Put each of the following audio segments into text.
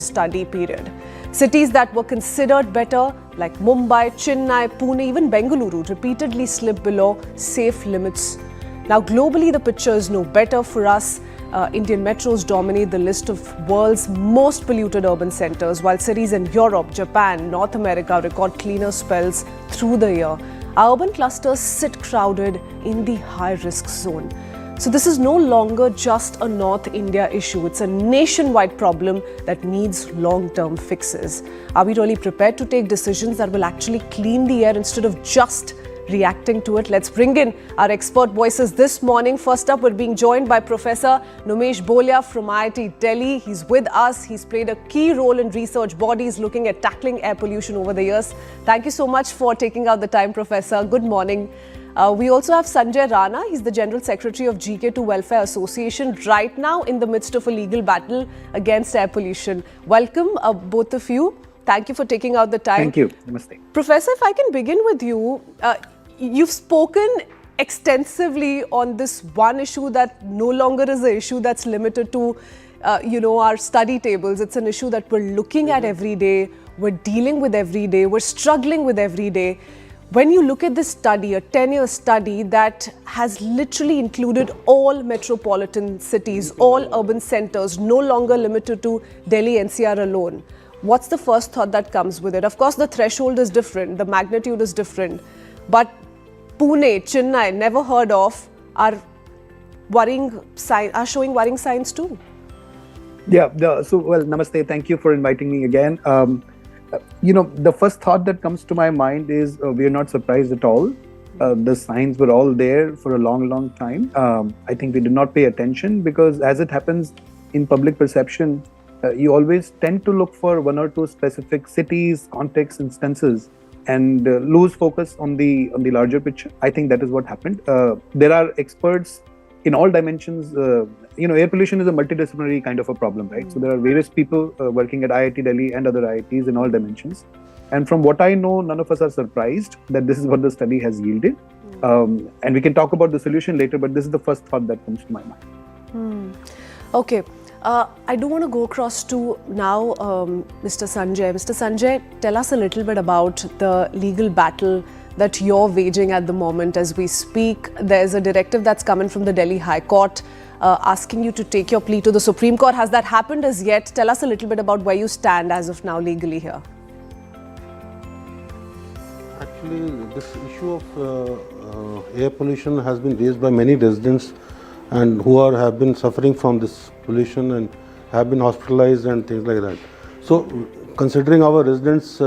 study period. Cities that were considered better, like Mumbai, Chennai, Pune, even Bengaluru, repeatedly slipped below safe limits. Now, globally, the picture is no better for us. Indian metros dominate the list of world's most polluted urban centers, while cities in Europe, Japan, North America record cleaner spells through the year. Our urban clusters sit crowded in the high-risk zone. So this is no longer just a North India issue. It's a nationwide problem that needs long-term fixes. Are we really prepared to take decisions that will actually clean the air instead of just reacting to it? Let's bring in our expert voices this morning. First up, we're being joined by Professor Numesh Bolia from IIT Delhi. He's with us. He's played a key role in research bodies looking at tackling air pollution over the years. Thank you so much for taking out the time, Professor. Good morning. We also have Sanjay Rana. He's the General Secretary of GK2 Welfare Association, right now in the midst of a legal battle against air pollution. Welcome, both of you. Thank you for taking out the time. Thank you. Namaste. Professor, if I can begin with you, you've spoken extensively on this one issue that no longer is an issue that's limited to, our study tables. It's an issue that we're looking at every day, we're dealing with every day, we're struggling with every day. When you look at this study, a 10-year study that has literally included all metropolitan cities, all urban centers, no longer limited to Delhi NCR alone, what's the first thought that comes with it? Of course, the threshold is different, the magnitude is different, but Pune, Chennai, never heard of, are showing worrying signs too. Yeah, namaste. Thank you for inviting me again. The first thought that comes to my mind is we are not surprised at all. The signs were all there for a long time. I think we did not pay attention because as it happens in public perception, you always tend to look for one or two specific cities, contexts, instances, and lose focus on the larger picture. I think that is what happened. There are experts in all dimensions. Air pollution is a multidisciplinary kind of a problem, right? So there are various people working at IIT Delhi and other IITs in all dimensions. And from what I know, none of us are surprised that this is what the study has yielded. And we can talk about the solution later, but this is the first thought that comes to my mind. Okay. I do want to go across to now Mr. Sanjay. Mr. Sanjay, tell us a little bit about the legal battle that you're waging at the moment as we speak. There's a directive that's coming from the Delhi High Court asking you to take your plea to the Supreme Court. Has that happened as yet? Tell us a little bit about where you stand as of now legally here. Actually, this issue of air pollution has been raised by many residents and who have been suffering from this pollution and have been hospitalized and things like that. So, considering our residents'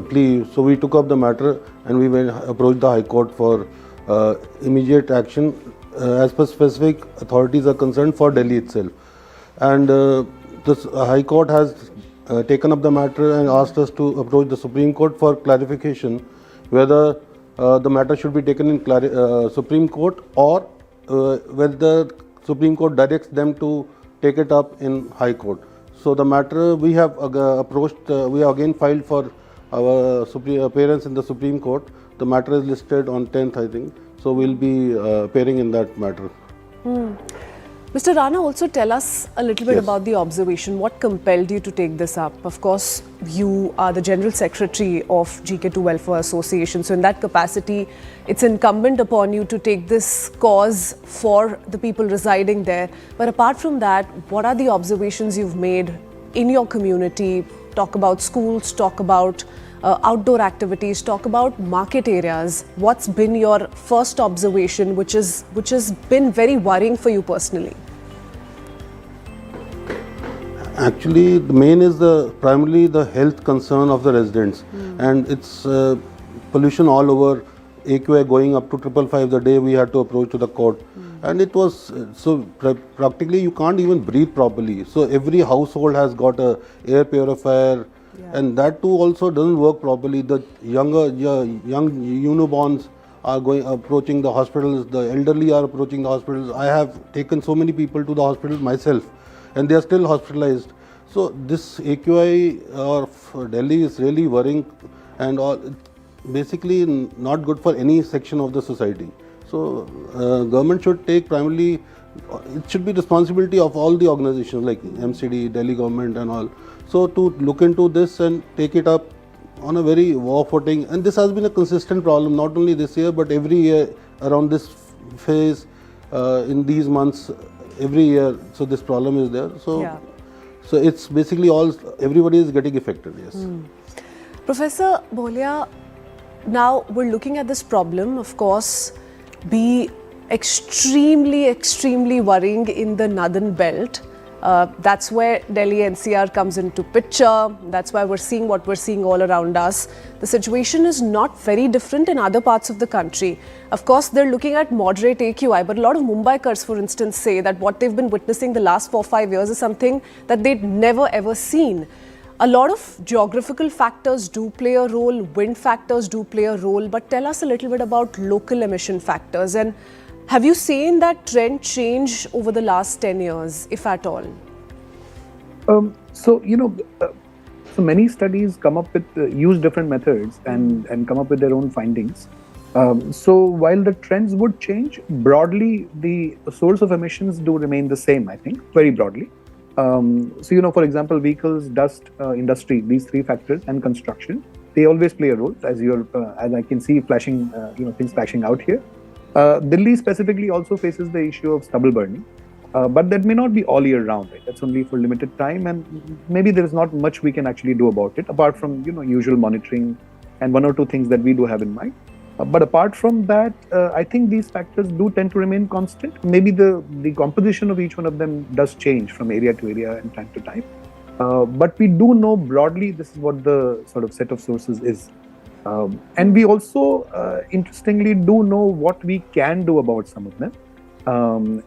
plea, so we took up the matter and we approached the High Court for immediate action as per specific authorities are concerned for Delhi itself. And the High Court has taken up the matter and asked us to approach the Supreme Court for clarification whether the matter should be taken in Supreme Court or whether the Supreme Court directs them to take it up in High Court. So the matter we have approached, we have again filed for our appearance in the Supreme Court. The matter is listed on 10th, I think. So we'll be appearing in that matter. Mr. Rana, also tell us a little bit about the observation. What compelled you to take this up? Of course, you are the General Secretary of GK2 Welfare Association. So in that capacity, it's incumbent upon you to take this cause for the people residing there. But apart from that, what are the observations you've made in your community? Talk about schools, talk about outdoor activities, talk about market areas. What's been your first observation which has been very worrying for you personally? Actually, the main is primarily the health concern of the residents, and it's pollution all over. AQI going up to 555 the day we had to approach to the court, and it was practically you can't even breathe properly. So every household has got a air purifier. And that too also doesn't work properly. The young newborns are approaching the hospitals. The elderly are approaching the hospitals. I have taken so many people to the hospital myself, and they are still hospitalized. So this AQI of Delhi is really worrying, and basically not good for any section of the society. So government should take primarily it should be responsibility of all the organizations like MCD, Delhi government and all. So to look into this and take it up on a very war footing, and this has been a consistent problem not only this year but every year around this phase, in these months, every year. So this problem is there. So so it's basically everybody is getting affected. Yes. Professor Bholia, now we're looking at this problem, of course, be extremely worrying in the northern belt. That's where Delhi NCR comes into picture. That's why we're seeing what we're seeing all around us. The situation is not very different in other parts of the country. Of course, they're looking at moderate AQI, but a lot of Mumbaikars, for instance, say that what they've been witnessing the last 4-5 years is something that they'd never ever seen. A lot of geographical factors do play a role, wind factors do play a role, but tell us a little bit about local emission factors. And have you seen that trend change over the last 10 years, if at all? So many studies come up with, use different methods and come up with their own findings. So while the trends would change, broadly, the source of emissions do remain the same, I think, very broadly. So, for example, vehicles, dust, industry, these three factors, and construction, they always play a role, as I can see flashing, things flashing out here. Delhi specifically also faces the issue of stubble burning, but that may not be all year round, right? That's only for limited time, and maybe there is not much we can actually do about it, apart from, usual monitoring and one or two things that we do have in mind. But apart from that, I think these factors do tend to remain constant. Maybe the composition of each one of them does change from area to area and time to time. But we do know broadly this is what the sort of set of sources is. And we also, interestingly, do know what we can do about some of them.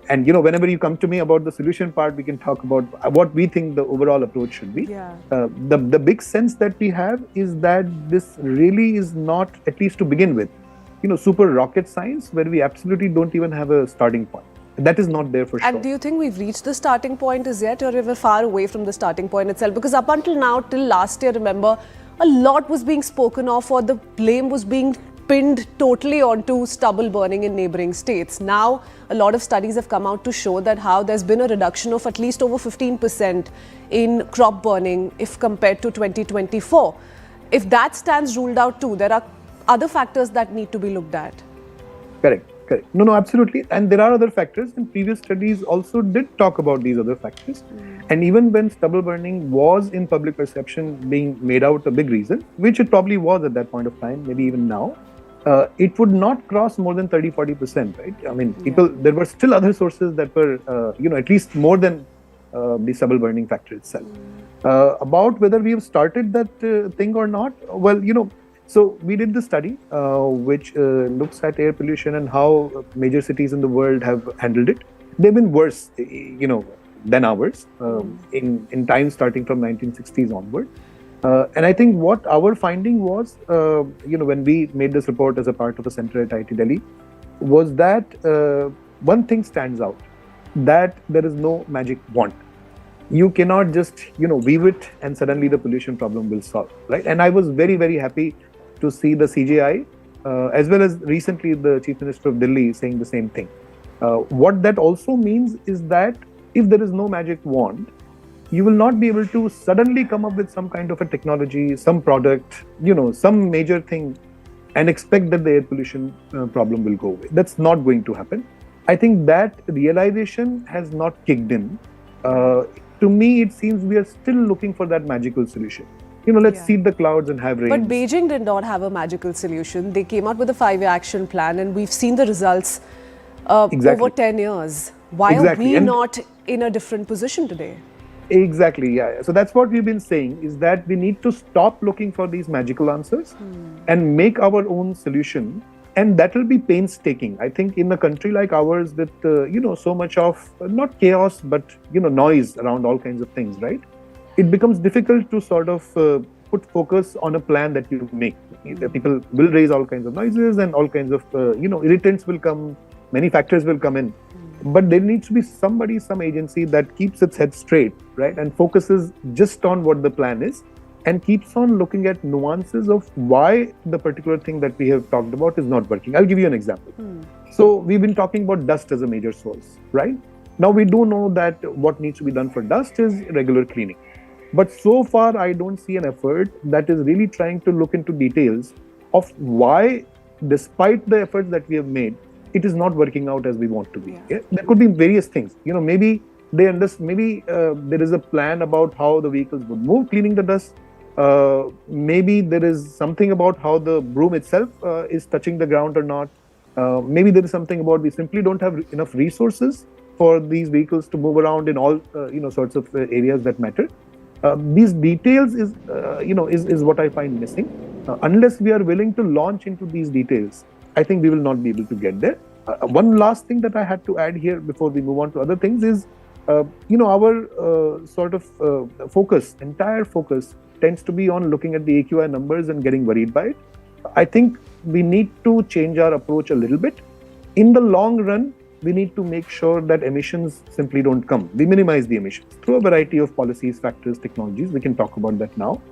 And whenever you come to me about the solution part, we can talk about what we think the overall approach should be. Yeah. The big sense that we have is that this really is not, at least to begin with, super rocket science where we absolutely don't even have a starting point. That is not there for sure. And do you think we've reached the starting point as yet, or we're far away from the starting point itself? Because up until now, till last year, remember, a lot was being spoken of, or the blame was being pinned totally onto stubble burning in neighboring states. Now, a lot of studies have come out to show that how there's been a reduction of at least over 15% in crop burning if compared to 2024. If that stands ruled out too, there are other factors that need to be looked at. Correct. No, absolutely. And there are other factors, and previous studies also did talk about these other factors. And even when stubble burning was in public perception being made out a big reason, which it probably was at that point of time, maybe even now, it would not cross more than 30-40%, right? I mean, there were still other sources that were, at least more than the stubble burning factor itself. About whether we have started that thing or not, well, so we did the study which looks at air pollution and how major cities in the world have handled it. They've been worse, than ours in time starting from 1960s onward. And I think what our finding was, when we made this report as a part of a center at IIT Delhi, was that one thing stands out, that there is no magic wand. You cannot just, weave it and suddenly the pollution problem will solve, right? And I was very, very happy to see the CJI, as well as recently the Chief Minister of Delhi saying the same thing. What that also means is that if there is no magic wand, you will not be able to suddenly come up with some kind of a technology, some product, some major thing and expect that the air pollution problem will go away. That's not going to happen. I think that realization has not kicked in. To me, it seems we are still looking for that magical solution. Let's seed the clouds and have rain. But Beijing did not have a magical solution. They came out with a 5-year action plan, and we've seen the results over 10 years. Why are we not in a different position today? Exactly, yeah. So that's what we've been saying, is that we need to stop looking for these magical answers and make our own solution. And that will be painstaking. I think in a country like ours with, so much of, not chaos, but, noise around all kinds of things, right? It becomes difficult to sort of put focus on a plan that you make. People will raise all kinds of noises and all kinds of, irritants will come, many factors will come in. But there needs to be somebody, some agency that keeps its head straight, right? And focuses just on what the plan is and keeps on looking at nuances of why the particular thing that we have talked about is not working. I'll give you an example. So we've been talking about dust as a major source, right? Now we do know that what needs to be done for dust is regular cleaning. But so far, I don't see an effort that is really trying to look into details of why, despite the efforts that we have made, it is not working out as we want to be. Yeah. Yeah? There could be various things. Maybe they understand. Maybe there is a plan about how the vehicles would move, cleaning the dust. Maybe there is something about how the broom itself is touching the ground or not. Maybe there is something about we simply don't have enough resources for these vehicles to move around in all sorts of areas that matter. These details is what I find missing. Unless we are willing to launch into these details, I think we will not be able to get there. One last thing that I had to add here before we move on to other things is, our sort of entire focus tends to be on looking at the AQI numbers and getting worried by it. I think we need to change our approach a little bit. In the long run, we need to make sure that emissions simply don't come. We minimize the emissions through a variety of policies, factors, technologies. We can talk about that now.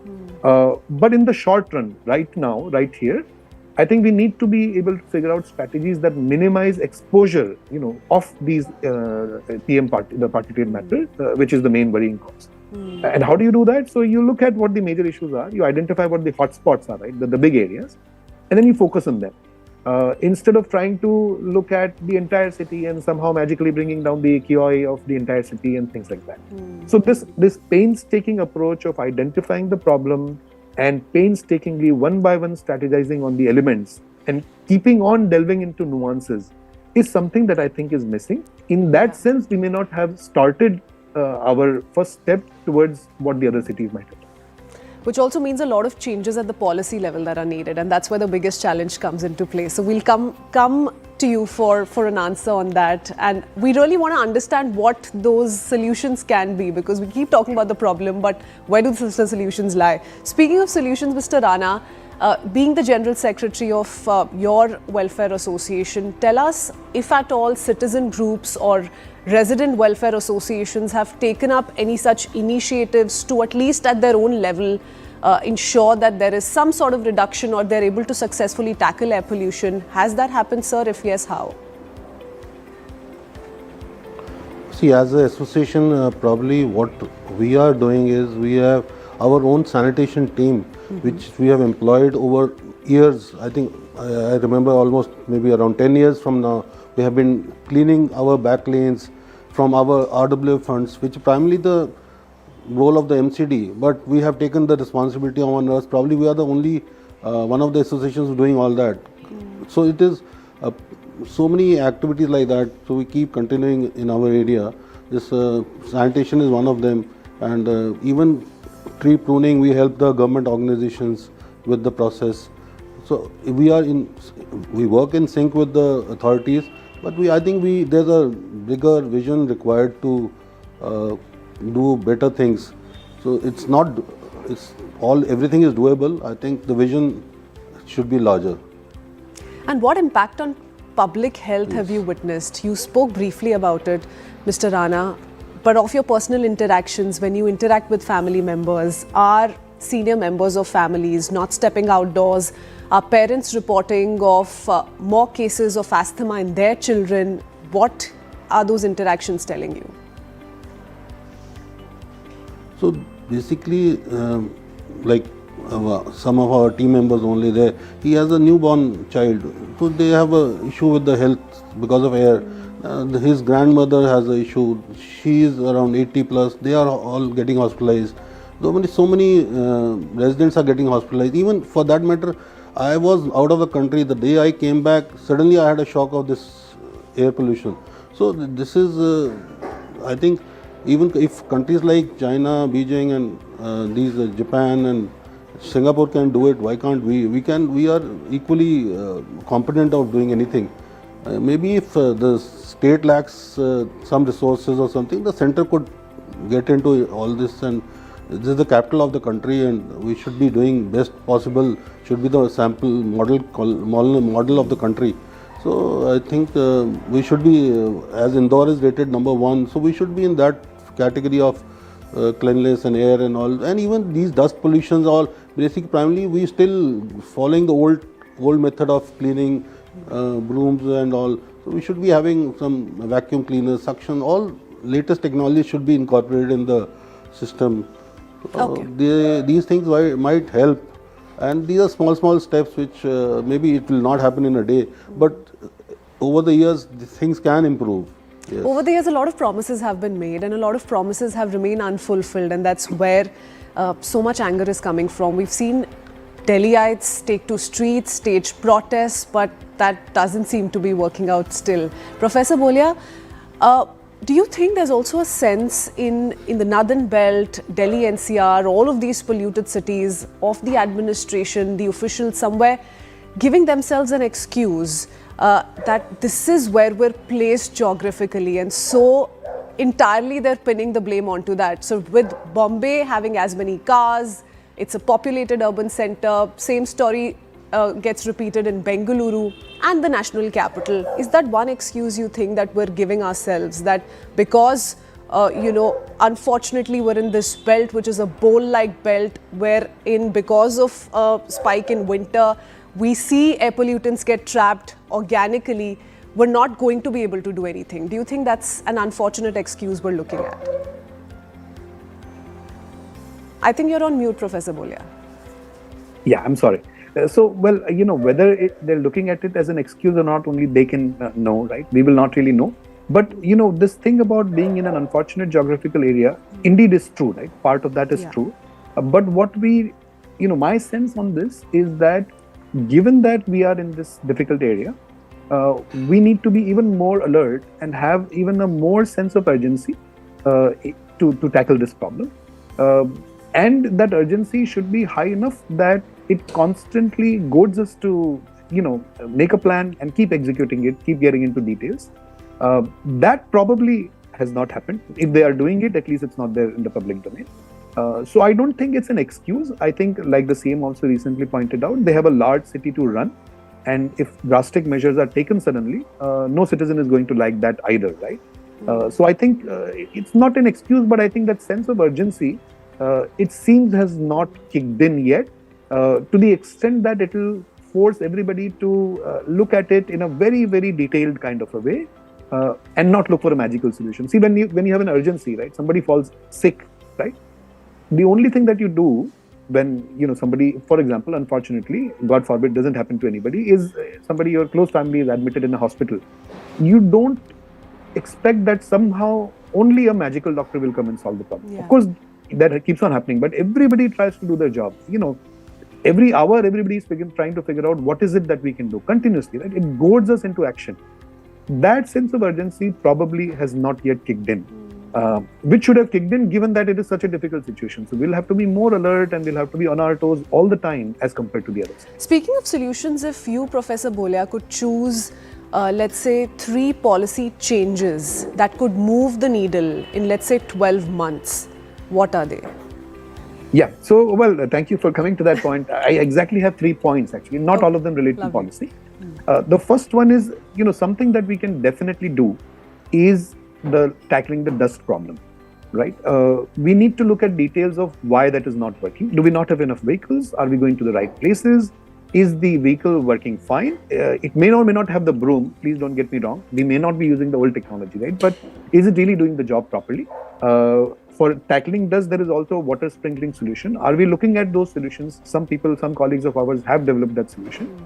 But in the short run, right now, right here, I think we need to be able to figure out strategies that minimize exposure, of these PM the particulate matter, which is the main worrying cause. And how do you do that? So you look at what the major issues are, you identify what the hotspots are, right, the big areas, and then you focus on them. Instead of trying to look at the entire city and somehow magically bringing down the AQI of the entire city and things like that. So this painstaking approach of identifying the problem and painstakingly one by one strategizing on the elements and keeping on delving into nuances is something that I think is missing. In that sense, we may not have started our first step towards what the other cities might have. Which also means a lot of changes at the policy level that are needed, and that's where the biggest challenge comes into play. So we'll come to you for an answer on that, and we really want to understand what those solutions can be, because we keep talking about the problem, but where do the solutions lie? Speaking of solutions, Mr. Rana, being the General Secretary of your welfare association, tell us if at all citizen groups or resident welfare associations have taken up any such initiatives to, at least at their own level, ensure that there is some sort of reduction or they're able to successfully tackle air pollution. Has that happened, sir? If yes, how? See, as an association, probably what we are doing is we have our own sanitation team, which we have employed over years. I think I remember almost maybe around 10 years from now, we have been cleaning our back lanes from our RWF funds, which primarily the role of the MCD, but we have taken the responsibility on us. Probably we are the only one of the associations doing all that. So it is so many activities like that. So we keep continuing in our area. This sanitation is one of them, and even tree pruning, we help the government organizations with the process. So we work in sync with the authorities, but I think there's a bigger vision required to do better things. So everything is doable. I think the vision should be larger. And what impact on public health have you witnessed? You spoke briefly about it, Mr. Rana, but of your personal interactions, when you interact with family members, are senior members of families not stepping outdoors, are parents reporting of more cases of asthma in their children? What are those interactions telling you? So basically, like some of our team members only there, he has a newborn child, so they have a issue with the health because of air. His grandmother has an issue, she is around 80 plus, they are all getting hospitalized. So many residents are getting hospitalized. Even for that matter, I was out of the country. The day I came back, suddenly I had a shock of this air pollution. So this is, I think, even if countries like China, Beijing and Japan and Singapore can do it, why can't we? We are equally competent of doing anything. Maybe if the state lacks some resources or something, the center could get into all this, and this is the capital of the country and we should be doing best possible, should be the sample model of the country. So I think we should be, as Indore is rated number 1, so we should be in that category of cleanliness and air and all. And even these dust pollutions, all basically primarily we still following the old method of cleaning, brooms and all. So we should be having some vacuum cleaners, suction, all latest technology should be incorporated in the system. These things might help, and these are small steps which maybe it will not happen in a day, but over the years things can improve. Yes. Over the years, a lot of promises have been made and a lot of promises have remained unfulfilled, and that's where so much anger is coming from. We've seen Delhiites take to streets, stage protests, but that doesn't seem to be working out still. Professor Bolia, do you think there's also a sense in the Northern Belt, Delhi NCR, all of these polluted cities, of the administration, the officials somewhere giving themselves an excuse that this is where we're placed geographically, and so entirely they're pinning the blame onto that? So with Bombay having as many cars, it's a populated urban center, same story gets repeated in Bengaluru and the national capital. Is that one excuse you think that we're giving ourselves, that because unfortunately we're in this belt which is a bowl-like belt wherein because of a spike in winter we see air pollutants get trapped organically, we're not going to be able to do anything? Do you think that's an unfortunate excuse we're looking at? I think you're on mute, Professor Bolia. Yeah, I'm sorry. Whether they're looking at it as an excuse or not, only they can know, right? We will not really know. But, this thing about being in an unfortunate geographical area, indeed is true, right? Part of that is true. But what my sense on this is that given that we are in this difficult area, we need to be even more alert and have even a more sense of urgency to tackle this problem. And that urgency should be high enough that it constantly goads us to, make a plan and keep executing it, keep getting into details. That probably has not happened. If they are doing it, at least it's not there in the public domain. So I don't think it's an excuse. I think, like the CM also recently pointed out, they have a large city to run. And if drastic measures are taken suddenly, no citizen is going to like that either, right? So I think it's not an excuse, but I think that sense of urgency, it seems has not kicked in yet, to the extent that it will force everybody to look at it in a very, very detailed kind of a way, and not look for a magical solution. See, when you have an urgency, right? Somebody falls sick, right? The only thing that you do when somebody, for example, unfortunately, God forbid, doesn't happen to anybody, is somebody, your close family is admitted in a hospital. You don't expect that somehow only a magical doctor will come and solve the problem. Of course, that keeps on happening, but everybody tries to do their job. Every hour, everybody is trying to figure out what is it that we can do continuously, right? It goads us into action. That sense of urgency probably has not yet kicked in, which should have kicked in given that it is such a difficult situation. So we'll have to be more alert and we'll have to be on our toes all the time as compared to the others. Speaking of solutions, if you, Professor Bolia, could choose, let's say, 3 policy changes that could move the needle in, let's say, 12 months, what are they? Yeah. So, thank you for coming to that point. I exactly have 3 points, actually. Not all of them relate to policy. The first one is, something that we can definitely do is tackling the dust problem, right? We need to look at details of why that is not working. Do we not have enough vehicles? Are we going to the right places? Is the vehicle working fine? It may or may not have the broom. Please don't get me wrong. We may not be using the old technology, right? But is it really doing the job properly? For tackling dust, there is also a water sprinkling solution. Are we looking at those solutions? Some colleagues of ours have developed that solution.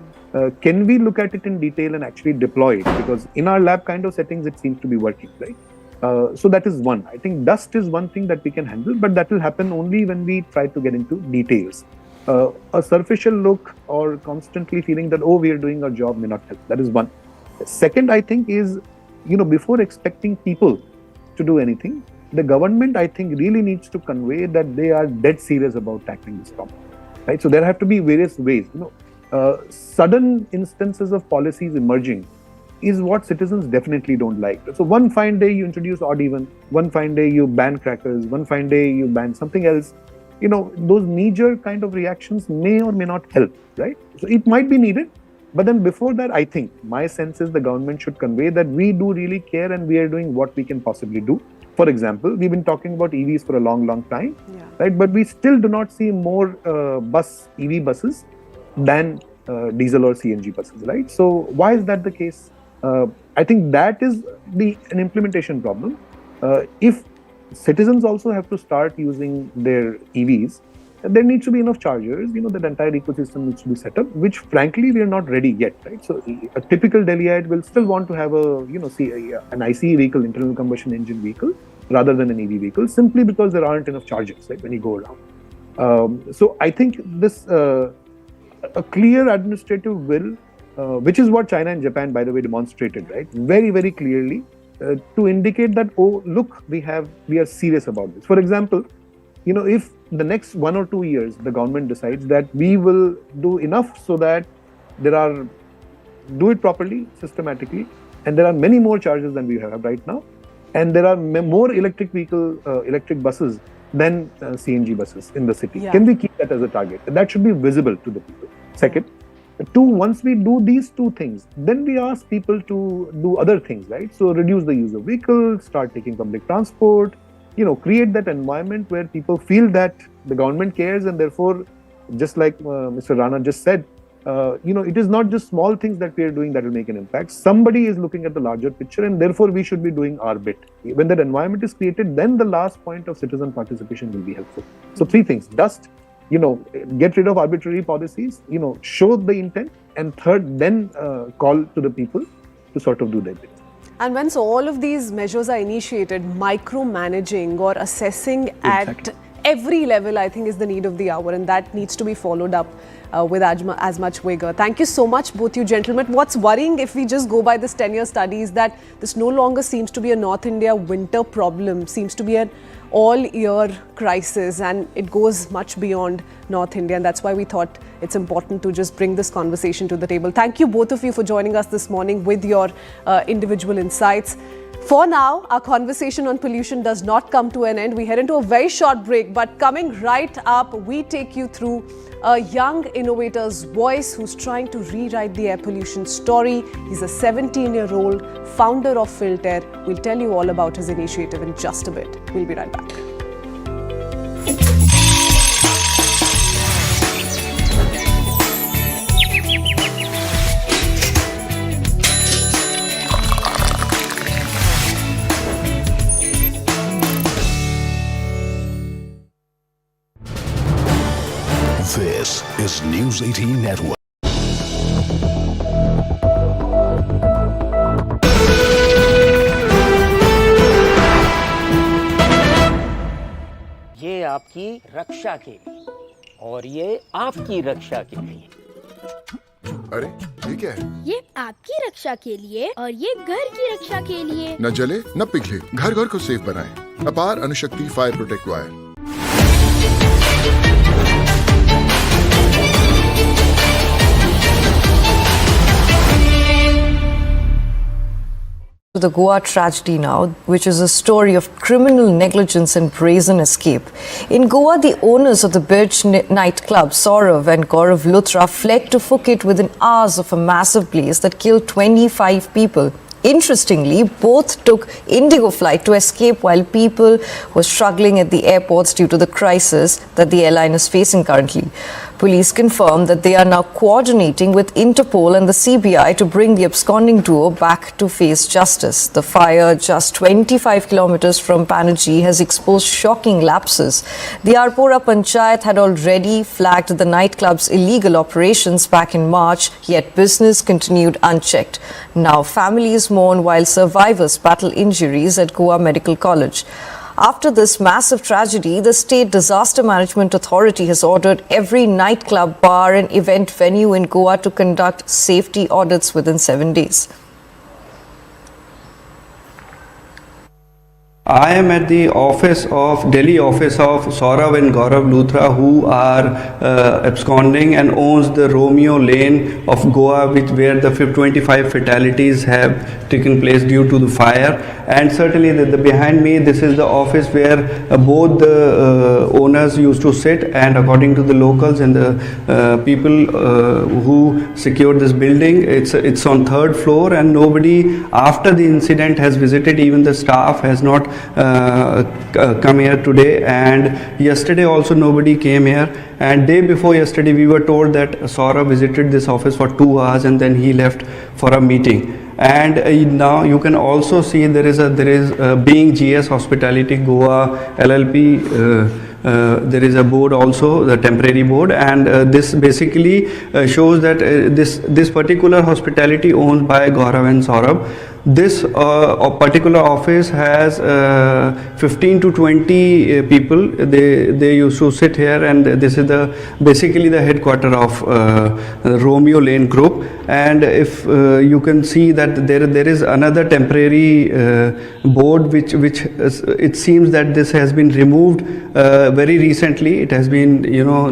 Can we look at it in detail and actually deploy it? Because in our lab kind of settings, it seems to be working, right? So that is one. I think dust is one thing that we can handle, but that will happen only when we try to get into details. A superficial look or constantly feeling that, we are doing our job may not help. That is one. Second, I think is, before expecting people to do anything, the government, I think, really needs to convey that they are dead serious about tackling this problem, right? So there have to be various ways. Sudden instances of policies emerging is what citizens definitely don't like. So one fine day you introduce odd even, one fine day you ban crackers, one fine day you ban something else. Those knee-jerk kind of reactions may or may not help, right? So it might be needed. But then before that, I think my sense is the government should convey that we do really care and we are doing what we can possibly do. For example, we've been talking about EVs for a long, long time, right? But we still do not see more EV buses than diesel or CNG buses, right? So why is that the case? I think that is an implementation problem. If citizens also have to start using their EVs, there needs to be enough chargers. That entire ecosystem needs to be set up, which frankly we are not ready yet, right? So a typical Delhiite will still want to have an ICE vehicle, internal combustion engine vehicle, rather than an EV vehicle, simply because there aren't enough chargers, right, when you go around. So I think this a clear administrative will, which is what China and Japan, by the way, demonstrated, right, very, very clearly, to indicate that, oh, look, we are serious about this. For example, if the next 1 or 2 years the government decides that we will do enough so that do it properly, systematically, and there are many more chargers than we have right now, and there are more electric buses than CNG buses in the city. Yeah. Can we keep that as a target? That should be visible to the people. Second, once we do these two things, then we ask people to do other things, right? So reduce the use of vehicles, start taking public transport, create that environment where people feel that the government cares, and therefore, just like Mr. Rana just said, it is not just small things that we are doing that will make an impact. Somebody is looking at the larger picture, and therefore we should be doing our bit. When that environment is created, then the last point of citizen participation will be helpful. So 3 things: dust, get rid of arbitrary policies, show the intent, and third, then call to the people to sort of do their bit. And once all of these measures are initiated, micromanaging or assessing Exactly. at every level, I think, is the need of the hour, and that needs to be followed up with as much vigor. Thank you so much, both you gentlemen. What's worrying, if we just go by this 10-year study, is that this no longer seems to be a North India winter problem, seems to be an all-year crisis, and it goes much beyond North India, and that's why we thought it's important to just bring this conversation to the table. Thank you, both of you, for joining us this morning with your individual insights. For now, our conversation on pollution does not come to an end. We head into a very short break, but coming right up, we take you through a young innovator's voice who's trying to rewrite the air pollution story. He's a 17-year-old founder of Filter. We'll tell you all about his initiative in just a bit. We'll be right back. This is News 18 Network. ये आपकी रक्षा के लिए और ये आपकी रक्षा के लिए। अरे ये क्या है? ये आपकी रक्षा के लिए और ये घर की रक्षा के लिए। न जले न पिघले, घर घर को सेफ बनाएं। अपार Anushakti fire protect wire. The Goa tragedy now, which is a story of criminal negligence and brazen escape. In Goa, the owners of the Birch nightclub, Saurav and Gaurav Luthra, fled to Phuket within hours of a massive blaze that killed 25 people. Interestingly, both took Indigo flight to escape while people were struggling at the airports due to the crisis that the airline is facing currently. Police confirmed that they are now coordinating with Interpol and the CBI to bring the absconding duo back to face justice. The fire just 25 kilometers from Panaji has exposed shocking lapses. The Arpora Panchayat had already flagged the nightclub's illegal operations back in March, yet business continued unchecked. Now families mourn while survivors battle injuries at Goa Medical College. After this massive tragedy, the State Disaster Management Authority has ordered every nightclub, bar and event venue in Goa to conduct safety audits within 7 days. I am at the Delhi office of Saurav and Gaurav Luthra, who are absconding and owns the Romeo Lane of Goa, where the 25 fatalities have taken place due to the fire. And certainly behind me, this is the office where both the owners used to sit, and according to the locals and the people who secured this building, it's on 3rd floor, and nobody after the incident has visited. Even the staff has not come here today, and yesterday also nobody came here, and day before yesterday we were told that Saurabh visited this office for 2 hours and then he left for a meeting. And now you can also see there is Being GS Hospitality Goa LLP. There is a board also, the temporary board, and this basically shows that this particular hospitality owned by Gaurav and Saurabh. This particular office has 15 to 20 people. They used to sit here, and this is basically the headquarter of Romeo Lane Group. And if you can see that there is another temporary board which it seems that this has been removed very recently. It has been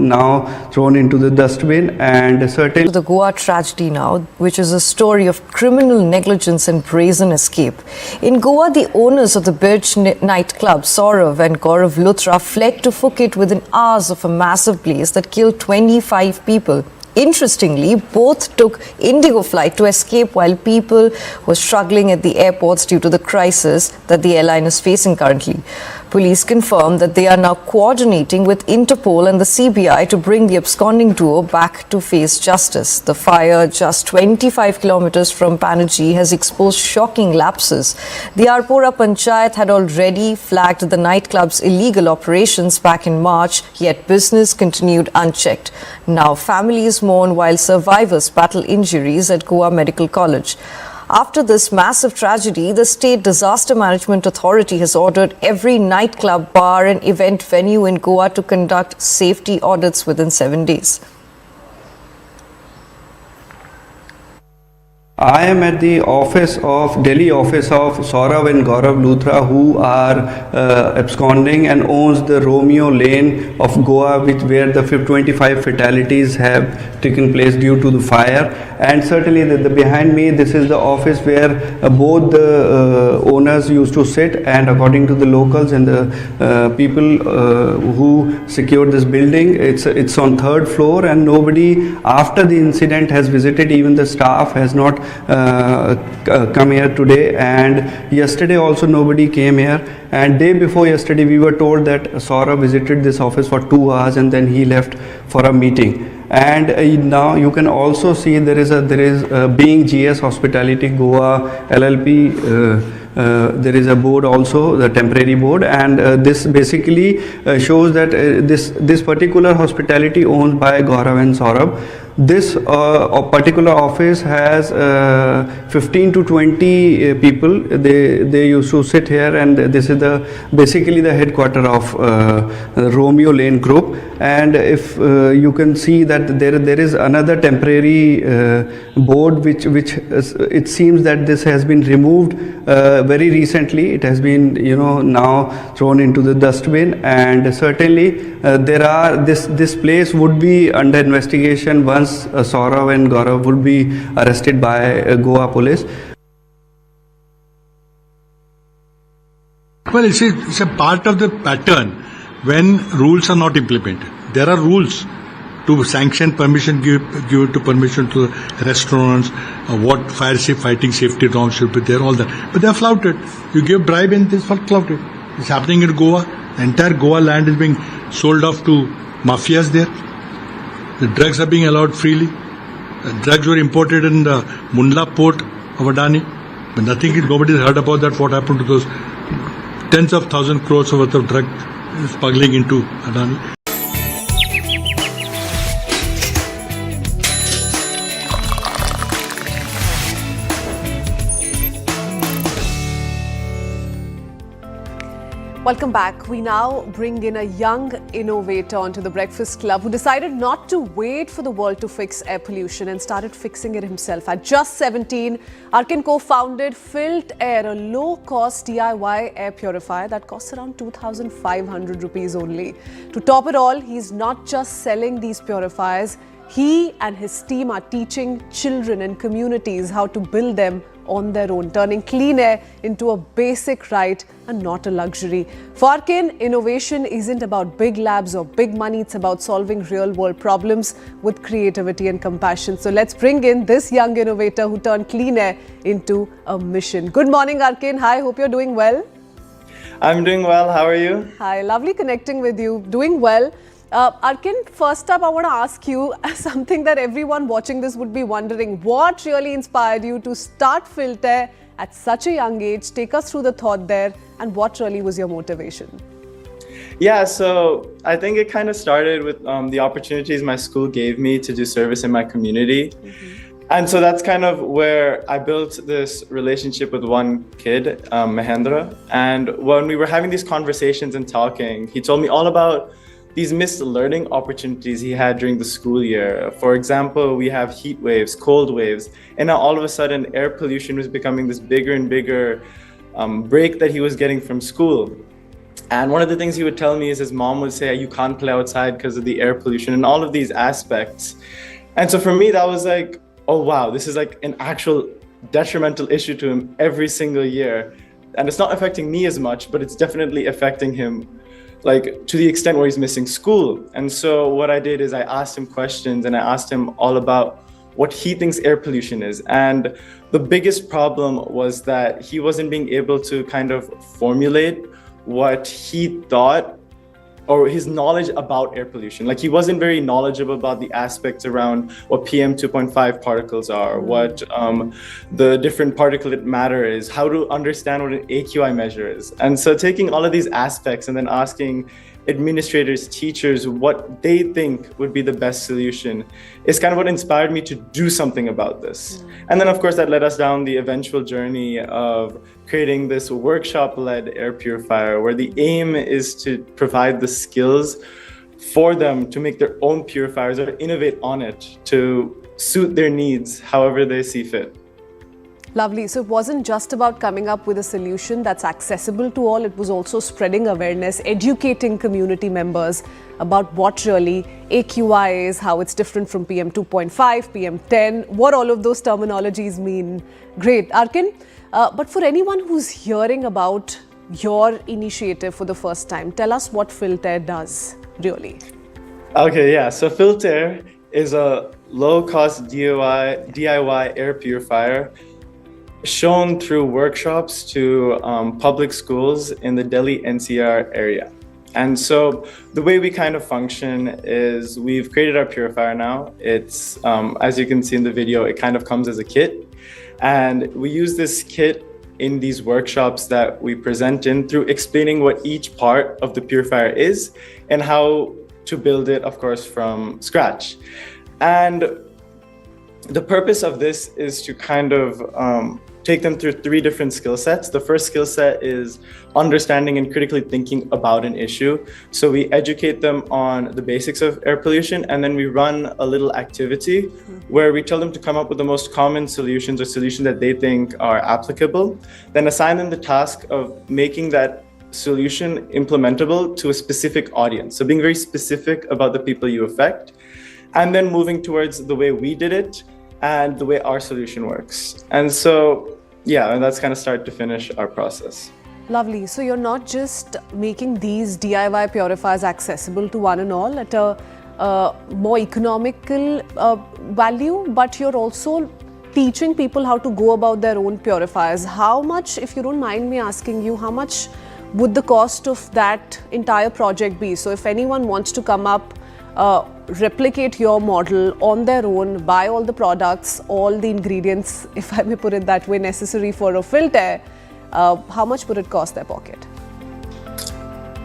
now thrown into the dustbin, and certainly The Goa tragedy now, which is a story of criminal negligence and brazen escape. In Goa, the owners of the Birch nightclub, Saurav and Gaurav Luthra, fled to Phuket within hours of a massive blaze that killed 25 people. Interestingly, both took Indigo flight to escape while people were struggling at the airports due to the crisis that the airline is facing currently. Police confirmed that they are now coordinating with Interpol and the CBI to bring the absconding duo back to face justice. The fire just 25 kilometers from Panaji has exposed shocking lapses. The Arpora Panchayat had already flagged the nightclub's illegal operations back in March, yet business continued unchecked. Now families mourn while survivors battle injuries at Goa Medical College. After this massive tragedy, the State Disaster Management Authority has ordered every nightclub, bar and event venue in Goa to conduct safety audits within 7 days. I am at the Delhi office of Saurav and Gaurav Luthra, who are absconding and owns the Romeo Lane of Goa, where the 25 fatalities have taken place due to the fire. And certainly behind me, this is the office where both the owners used to sit, and according to the locals and the people who secured this building, it's on 3rd floor, and nobody after the incident has visited. Even the staff has not come here today, and yesterday also nobody came here, and day before yesterday we were told that Saurabh visited this office for 2 hours and then he left for a meeting. And now you can also see there is Being GS Hospitality Goa LLP. There is a board also, the temporary board, and this basically shows that this particular hospitality owned by Gaurav and Saurabh. This particular office has 15 to 20 people. They used to sit here, and this is basically the headquarter of Romeo Lane Group. And if you can see that there is another temporary board which it seems that this has been removed very recently. It has been now thrown into the dustbin, and certainly this place would be under investigation once Saurav and Gaurav would be arrested by Goa police. Well, it's a part of the pattern when rules are not implemented. There are rules to sanction permission, give to permission to restaurants, what fighting safety norms should be there, all that. But they are flouted. You give bribe and this is flouted. It's happening in Goa. The entire Goa land is being sold off to mafias there. The drugs are being allowed freely. The drugs were imported in the Mundla port of Adani. But nobody has heard about that, what happened to those tens of thousands crores worth of drug smuggling into Adani. Welcome back. We now bring in a young innovator onto the Breakfast Club who decided not to wait for the world to fix air pollution and started fixing it himself. At just 17, Arkin co-founded Filt Air, a low-cost DIY air purifier that costs around 2,500 rupees only. To top it all, he's not just selling these purifiers. He and his team are teaching children and communities how to build them on their own, turning clean air into a basic right and not a luxury. For Arkin, innovation isn't about big labs or big money. It's about solving real-world problems with creativity and compassion. So let's bring in this young innovator who turned clean air into a mission. Good morning, Arkin. Hi, hope you're doing well. I'm doing well. How are you? Hi, lovely connecting with you. Doing well. Arkin, first up, I want to ask you something that everyone watching this would be wondering. What really inspired you to start Filter at such a young age? Take us through the thought there, and what really was your motivation? Yeah, so I think it kind of started with the opportunities my school gave me to do service in my community. And so that's kind of where I built this relationship with one kid, Mahendra. And when we were having these conversations and talking, he told me all about these missed learning opportunities he had during the school year. For example, we have heat waves, cold waves, and now all of a sudden air pollution was becoming this bigger and bigger break that he was getting from school. And one of the things he would tell me is his mom would say, you can't play outside because of the air pollution and all of these aspects. And so for me, that was like, oh wow, this is like an actual detrimental issue to him every single year. And it's not affecting me as much, but it's definitely affecting him like to the extent where he's missing school. And so what I did is I asked him questions and I asked him all about what he thinks air pollution is. And the biggest problem was that he wasn't being able to kind of formulate what he thought or his knowledge about air pollution. Like he wasn't very knowledgeable about the aspects around what PM 2.5 particles are, what the different particulate matter is, how to understand what an AQI measure is. And so taking all of these aspects and then asking administrators, teachers, what they think would be the best solution is kind of what inspired me to do something about this. And then of course that led us down the eventual journey of creating this workshop-led air purifier where the aim is to provide the skills for them to make their own purifiers or innovate on it to suit their needs however they see fit. Lovely. So it wasn't just about coming up with a solution that's accessible to all. It was also spreading awareness, educating community members about what really AQI is, how it's different from PM 2.5, PM 10, what all of those terminologies mean. Great. Arkin, but for anyone who's hearing about your initiative for the first time, tell us what Filter does, really. Okay, yeah. So Filter is a low-cost DIY air purifier shown through workshops to public schools in the Delhi NCR area. And so the way we kind of function is we've created our purifier now. It's, as you can see in the video, it kind of comes as a kit. And we use this kit in these workshops that we present in through explaining what each part of the purifier is and how to build it, of course, from scratch. And the purpose of this is to kind of take them through 3 different skill sets. The first skill set is understanding and critically thinking about an issue. So we educate them on the basics of air pollution, and then we run a little activity where we tell them to come up with the most common solutions or solutions that they think are applicable, then assign them the task of making that solution implementable to a specific audience. So being very specific about the people you affect, and then moving towards the way we did it and the way our solution works. And so, yeah, and that's kind of start to finish our process. Lovely. So you're not just making these DIY purifiers accessible to one and all at a more economical value, but you're also teaching people how to go about their own purifiers. How much, if you don't mind me asking you, how much would the cost of that entire project be? So if anyone wants to come up, replicate your model on their own, buy all the products, all the ingredients, if I may put it that way, necessary for a filter, how much would it cost their pocket?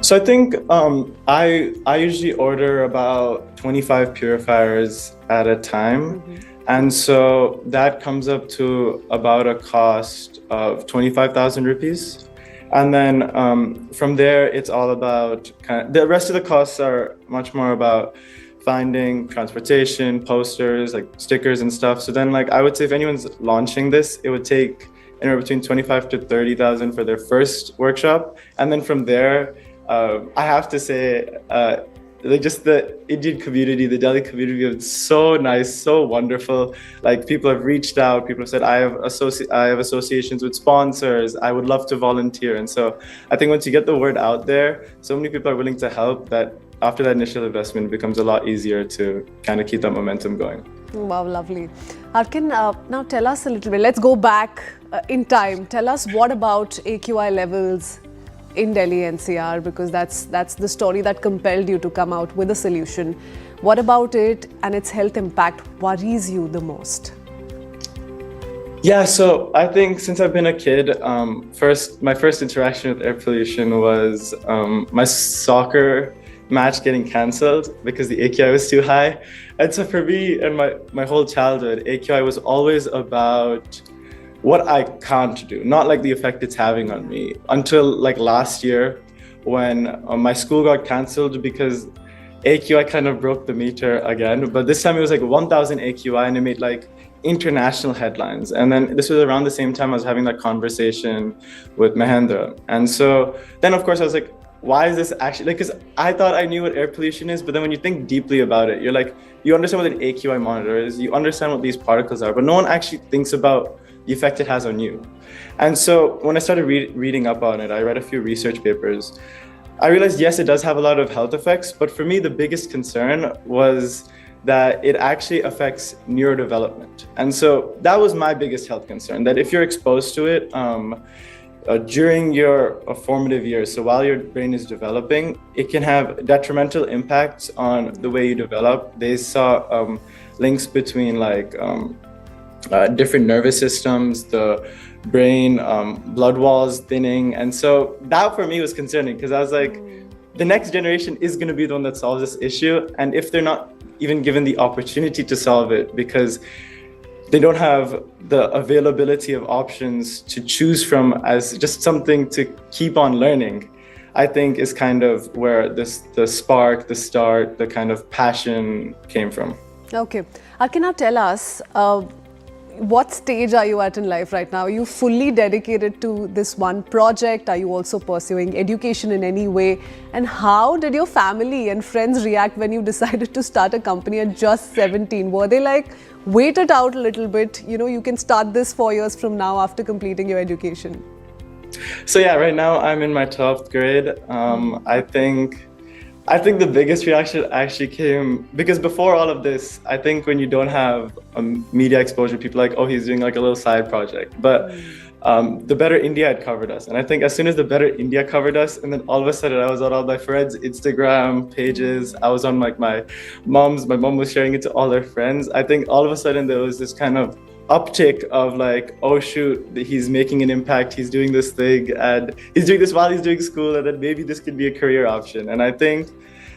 So I think I usually order about 25 purifiers at a time. And so that comes up to about a cost of 25,000 rupees. And then from there, it's all about the rest of the costs are much more about finding transportation, posters, like stickers and stuff. So then, like, I would say if anyone's launching this, it would take anywhere between 25 to 30,000 for their first workshop. And then from there, I have to say, like just the Indian community, the Delhi community is so nice, so wonderful. Like people have reached out, people have said, I have associations with sponsors, I would love to volunteer. And so I think once you get the word out there, so many people are willing to help that after that initial investment, it becomes a lot easier to kind of keep that momentum going. Wow, lovely. Arkin, now tell us a little bit, let's go back in time. Tell us what about AQI levels in Delhi NCR, because that's the story that compelled you to come out with a solution. What about it and its health impact worries you the most? Yeah, so I think since I've been a kid, my first interaction with air pollution was my soccer match getting cancelled because the AQI was too high. And so for me and my whole childhood, AQI was always about what I can't do, not like the effect it's having on me. Until like last year when my school got cancelled because AQI kind of broke the meter again. But this time it was like 1,000 AQI and it made like international headlines. And then this was around the same time I was having that conversation with Mahendra. And so then of course I was like, why is this actually, like, because I thought I knew what air pollution is, but then when you think deeply about it, you're like, you understand what an AQI monitor is, you understand what these particles are, but no one actually thinks about the effect it has on you. And so when I started reading up on it, I read a few research papers. I realized, yes, it does have a lot of health effects, but for me, the biggest concern was that it actually affects neurodevelopment. And so that was my biggest health concern, that if you're exposed to it during your formative years, so while your brain is developing, it can have detrimental impacts on the way you develop. They saw links between like different nervous systems, the brain, blood walls thinning. And so that for me was concerning because I was like, the next generation is going to be the one that solves this issue. And if they're not even given the opportunity to solve it because they don't have the availability of options to choose from as just something to keep on learning, I think is kind of where the spark, the start, the kind of passion came from. Okay. Can now tell us, what stage are you at in life right now? Are you fully dedicated to this one project? Are you also pursuing education in any way? And how did your family and friends react when you decided to start a company at just 17? Were they like, wait it out a little bit, you can start this 4 years from now after completing your education? So yeah, right now I'm in my 12th grade. I think the biggest reaction actually came because before all of this, I think when you don't have media exposure, people are like, oh, he's doing like a little side project. But the Better India had covered us. And I think as soon as the Better India covered us, and then all of a sudden I was on all my friends' Instagram pages. I was on like my mom was sharing it to all her friends. I think all of a sudden there was this kind of uptick of like, oh shoot, he's making an impact, he's doing this thing, and he's doing this while he's doing school, and then maybe this could be a career option. And I think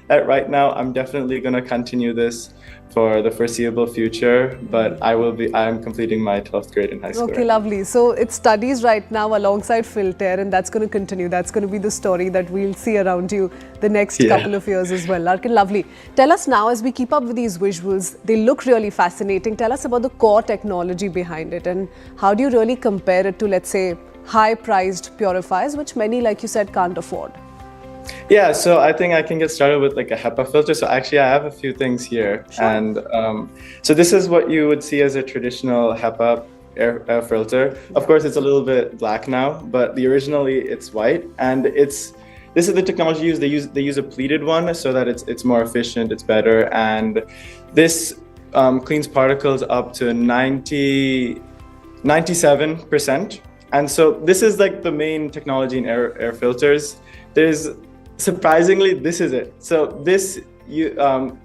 that right now I'm definitely going to continue this for the foreseeable future, but I'm completing my 12th grade in high school. Okay, lovely. So it studies right now alongside Filter, and that's going to continue. That's going to be the story that we'll see around you the next couple of years as well. Okay, lovely. Tell us now, as we keep up with these visuals, they look really fascinating. Tell us about the core technology behind it, and how do you really compare it to, let's say, high-priced purifiers, which many, like you said, can't afford? Yeah, so I think I can get started with like a HEPA filter. So actually I have a few things here. Sure. And so this is what you would see as a traditional HEPA air filter. Of course, it's a little bit black now, but originally it's white. And this is the technology used. They use a pleated one so that it's more efficient, it's better. And this cleans particles up to 97%. And so this is like the main technology in air filters. Surprisingly, this is it. So this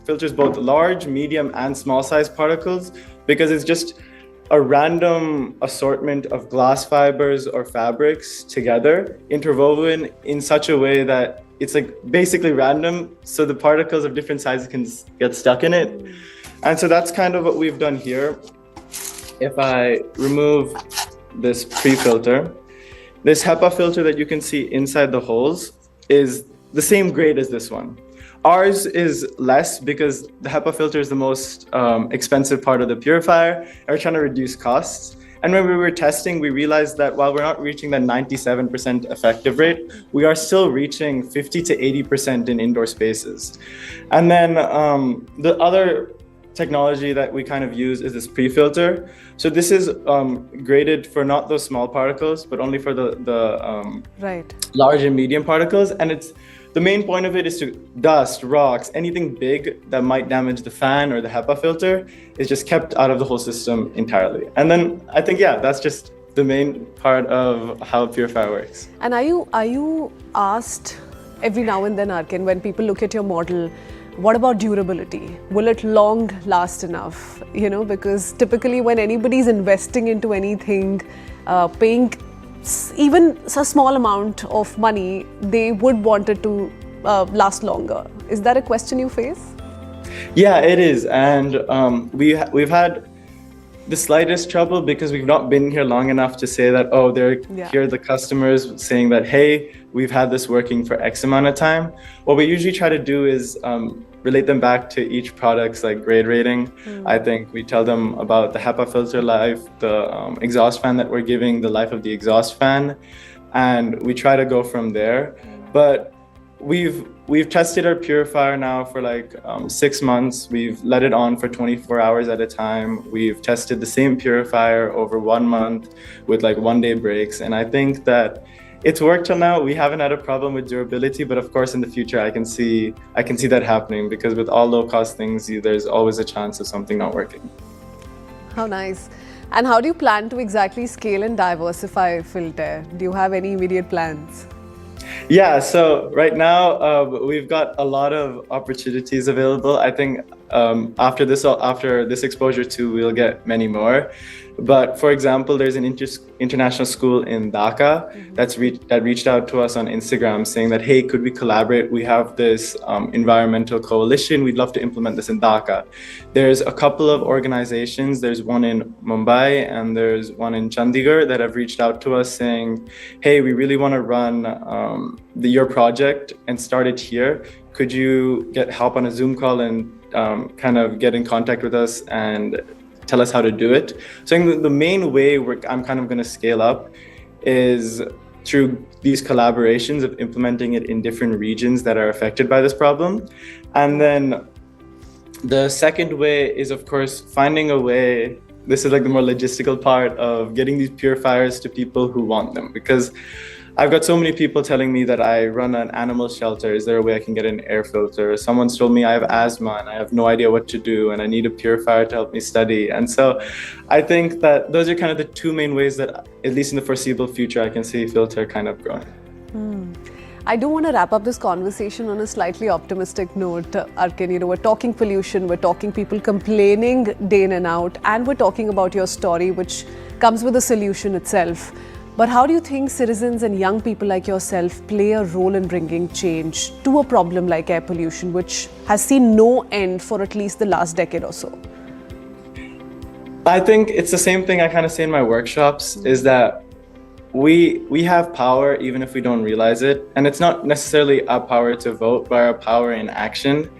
filters both large, medium, and small size particles because it's just a random assortment of glass fibers or fabrics together, interwoven in such a way that it's like basically random. So the particles of different sizes can get stuck in it. And so that's kind of what we've done here. If I remove this pre-filter, this HEPA filter that you can see inside the holes is the same grade as this one. Ours is less because the HEPA filter is the most expensive part of the purifier, and we're trying to reduce costs. And when we were testing, we realized that while we're not reaching that 97% effective rate, we are still reaching 50 to 80% in indoor spaces. And then the other technology that we kind of use is this pre-filter. So this is graded for not those small particles, but only for the large and medium particles. And the main point of it is to dust, rocks, anything big that might damage the fan or the HEPA filter is just kept out of the whole system entirely. And then I think, yeah, that's just the main part of how a purifier works. And are you asked every now and then, Arkin, when people look at your model, what about durability? Will it long last enough? You know, because typically when anybody's investing into anything, paying even a small amount of money, they would want it to last longer. Is that a question you face? Yeah, it is. And we've had the slightest trouble because we've not been here long enough to say that, oh, here are the customers saying that, hey, we've had this working for X amount of time. What we usually try to do is relate them back to each product's like grade rating. I think we tell them about the HEPA filter life, the exhaust fan that we're giving, the life of the exhaust fan, and we try to go from there. But we've tested our purifier now for like 6 months. We've let it on for 24 hours at a time. We've tested the same purifier over 1 month with like 1-day breaks. And I think that it's worked till now. We haven't had a problem with durability, but of course in the future I can see that happening, because with all low cost things, there's always a chance of something not working. How nice. And how do you plan to exactly scale and diversify Filter? Do you have any immediate plans? Yeah, so right now we've got a lot of opportunities available. I think after this exposure too, we'll get many more. But for example, there's an international school in Dhaka that reached out to us on Instagram saying that, hey, could we collaborate? We have this environmental coalition. We'd love to implement this in Dhaka. There's a couple of organizations. There's one in Mumbai and there's one in Chandigarh that have reached out to us saying, hey, we really want to run your project and start it here. Could you get help on a Zoom call and kind of get in contact with us and tell us how to do it? So I think the main way I'm kind of going to scale up is through these collaborations of implementing it in different regions that are affected by this problem. And then the second way is, of course, finding a way, this is like the more logistical part of getting these purifiers to people who want them, because I've got so many people telling me that I run an animal shelter. Is there a way I can get an air filter? Someone's told me I have asthma and I have no idea what to do and I need a purifier to help me study. And so I think that those are kind of the two main ways that, at least in the foreseeable future, I can see Filter kind of growing. I do want to wrap up this conversation on a slightly optimistic note, Arkin. You know, we're talking pollution, we're talking people complaining day in and out, and we're talking about your story, which comes with a solution itself. But how do you think citizens and young people like yourself play a role in bringing change to a problem like air pollution, which has seen no end for at least the last decade or so? I think it's the same thing I kind of say in my workshops, is that we have power even if we don't realize it. And it's not necessarily our power to vote, but our power in action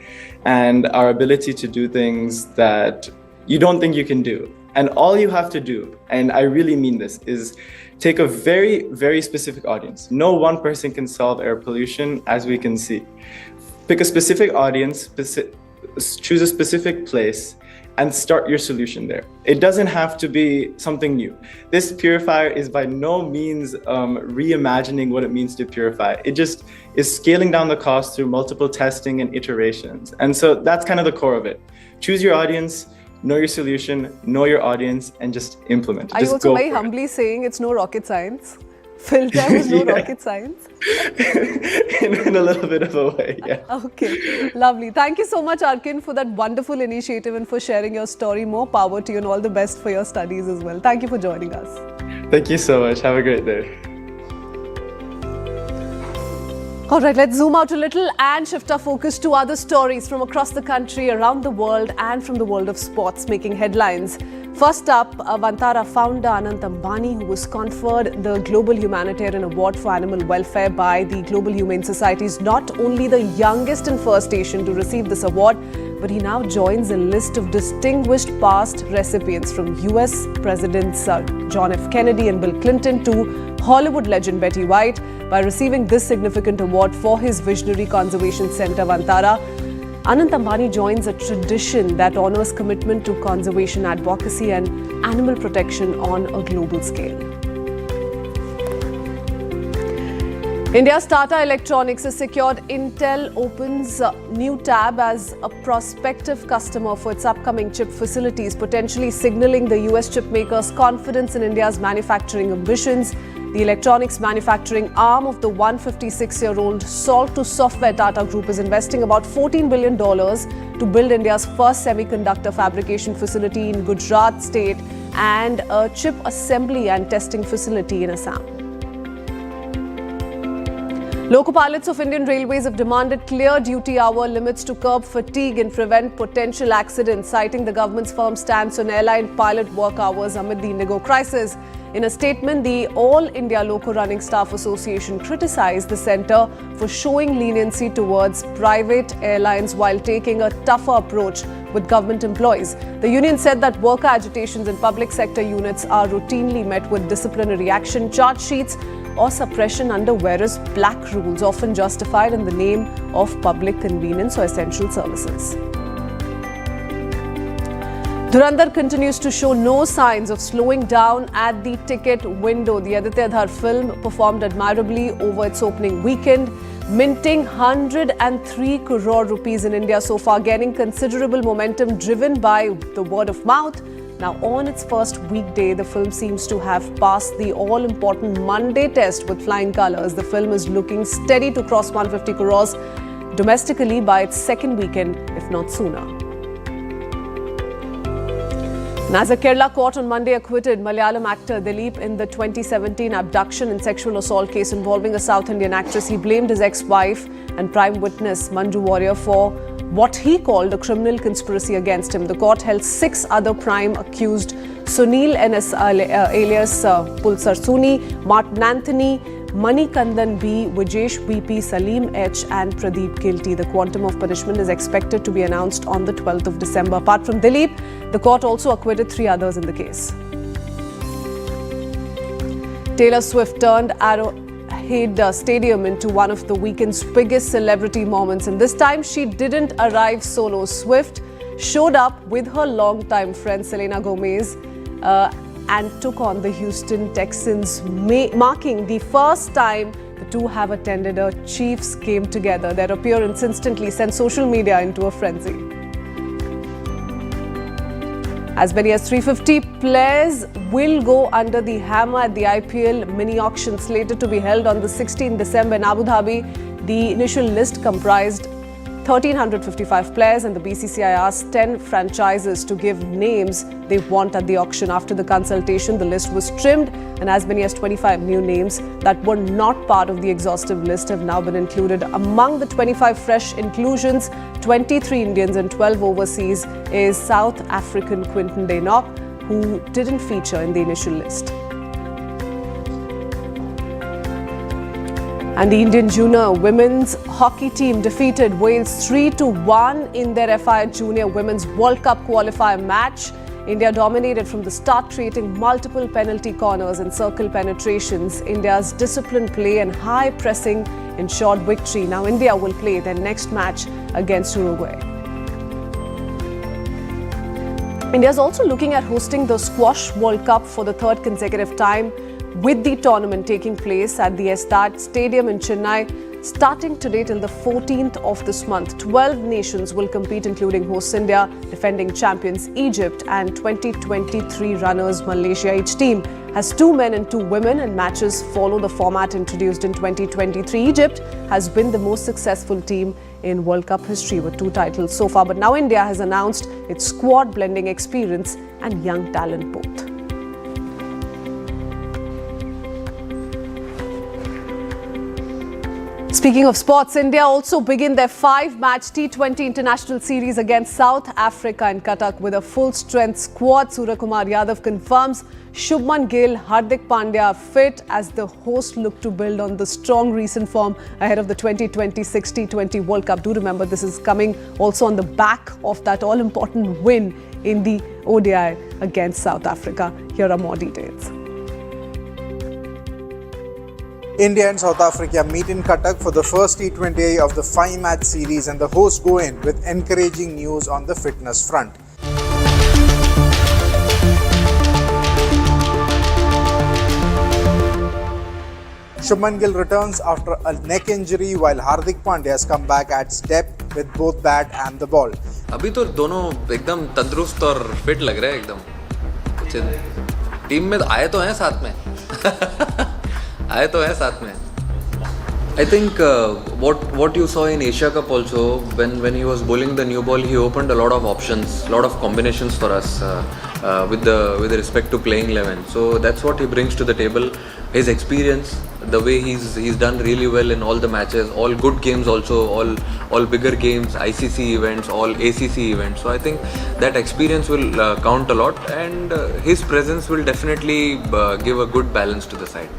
and our ability to do things that you don't think you can do. And all you have to do, and I really mean this, is take a very, very specific audience. No one person can solve air pollution, as we can see. Pick a specific audience, choose a specific place, and start your solution there. It doesn't have to be something new. This purifier is by no means reimagining what it means to purify. It just is scaling down the cost through multiple testing and iterations. And so that's kind of the core of it. Choose your audience, know your solution, know your audience, and just implement it. Are you also very humbly saying it's no rocket science? Filter was no rocket science? in a little bit of a way, yeah. Okay, lovely. Thank you so much, Arkin, for that wonderful initiative and for sharing your story. More power to you and all the best for your studies as well. Thank you for joining us. Thank you so much. Have a great day. All right, let's zoom out a little and shift our focus to other stories from across the country, around the world, and from the world of sports making headlines. First up, Vantara founder Anant Ambani, who was conferred the Global Humanitarian Award for Animal Welfare by the Global Humane Society, is not only the youngest and first Asian to receive this award, but he now joins a list of distinguished past recipients, from US Presidents John F. Kennedy and Bill Clinton to Hollywood legend Betty White, by receiving this significant award for his visionary conservation center, Vantara. Anant Ambani joins a tradition that honors commitment to conservation advocacy and animal protection on a global scale. India's Tata Electronics has secured Intel opens a new tab as a prospective customer for its upcoming chip facilities, potentially signaling the US chip maker's confidence in India's manufacturing ambitions. The electronics manufacturing arm of the 156-year-old salt-to-software Tata Group is investing about $14 billion to build India's first semiconductor fabrication facility in Gujarat state and a chip assembly and testing facility in Assam. Loco pilots of Indian Railways have demanded clear duty hour limits to curb fatigue and prevent potential accidents, citing the government's firm stance on airline pilot work hours amid the indigo crisis. In a statement, the All India Loco Running Staff Association criticised the centre for showing leniency towards private airlines while taking a tougher approach with government employees. The union said that worker agitations in public sector units are routinely met with disciplinary action, charge sheets or suppression under various black rules, often justified in the name of public convenience or essential services. Dhurandhar continues to show no signs of slowing down at the ticket window. The Aditya Dhar film performed admirably over its opening weekend, minting 103 crore rupees in India so far, gaining considerable momentum driven by the word of mouth. Now, on its first weekday, the film seems to have passed the all-important Monday test with flying colours. The film is looking steady to cross 150 crores domestically by its second weekend, if not sooner. And as a Kerala court on Monday acquitted Malayalam actor Dilip in the 2017 abduction and sexual assault case involving a South Indian actress, he blamed his ex-wife and prime witness Manju Warrior for what he called a criminal conspiracy against him. The court held 6 other prime accused, Sunil NS alias Pulsar Suni, Martin Anthony, Mani Kandan B, Vijesh BP, Salim H and Pradeep guilty. The quantum of punishment is expected to be announced on the 12th of December. Apart from Dilip, the court also acquitted 3 others in the case. Taylor Swift turned Arrowhead Stadium into one of the weekend's biggest celebrity moments, and this time she didn't arrive solo. Swift showed up with her longtime friend Selena Gomez and took on the Houston Texans, marking the first time the two have attended a Chiefs game together. Their appearance instantly sent social media into a frenzy. As many as 350 players will go under the hammer at the IPL mini auction slated to be held on the 16th December in Abu Dhabi. The initial list comprised 1,355 players, and the BCCI asked 10 franchises to give names they want at the auction. After the consultation, the list was trimmed, and as many as 25 new names that were not part of the exhaustive list have now been included. Among the 25 fresh inclusions, 23 Indians and 12 overseas is South African Quinton de Nock, who didn't feature in the initial list. And the Indian junior women's hockey team defeated Wales 3-1 in their FI Junior Women's World Cup qualifier match. India dominated from the start, creating multiple penalty corners and circle penetrations. India's disciplined play and high pressing ensured victory. Now India will play their next match against Uruguay. India is also looking at hosting the Squash World Cup for the 3rd consecutive time, with the tournament taking place at the Estad Stadium in Chennai starting today till the 14th of this month. 12 nations will compete, including hosts India, defending champions Egypt and 2023 runners Malaysia. Each team has 2 men and 2 women, and matches follow the format introduced in 2023. Egypt has been the most successful team in World Cup history with 2 titles so far, but now India has announced its squad blending experience and young talent both. Speaking of sports, India also begin their 5-match T20 international series against South Africa in Cuttack with a full-strength squad. Suryakumar Yadav confirms Shubman Gill, Hardik Pandya are fit as the hosts look to build on the strong recent form ahead of the 2026 T20 World Cup. Do remember, this is coming also on the back of that all-important win in the ODI against South Africa. Here are more details. India and South Africa meet in Cuttack for the first T20I of the 5-match series, and the hosts go in with encouraging news on the fitness front. Shubman Gill returns after a neck injury while Hardik Pandya's comeback adds depth with both bat and the ball. अभी तो दोनों एकदम तंदुरुस्त और fit लग रहे हैं एकदम. टीम में आए तो हैं साथ में. आए तो हैं साथ में. I think what you saw in Asia Cup also, when he was bowling the new ball, he opened a lot of options, a lot of combinations for us with respect to playing 11. So that's what he brings to the table. His experience, the way he's done really well in all the matches, all good games also, all bigger games, ICC events, all ACC events. So I think that experience will count a lot, and his presence will definitely give a good balance to the side.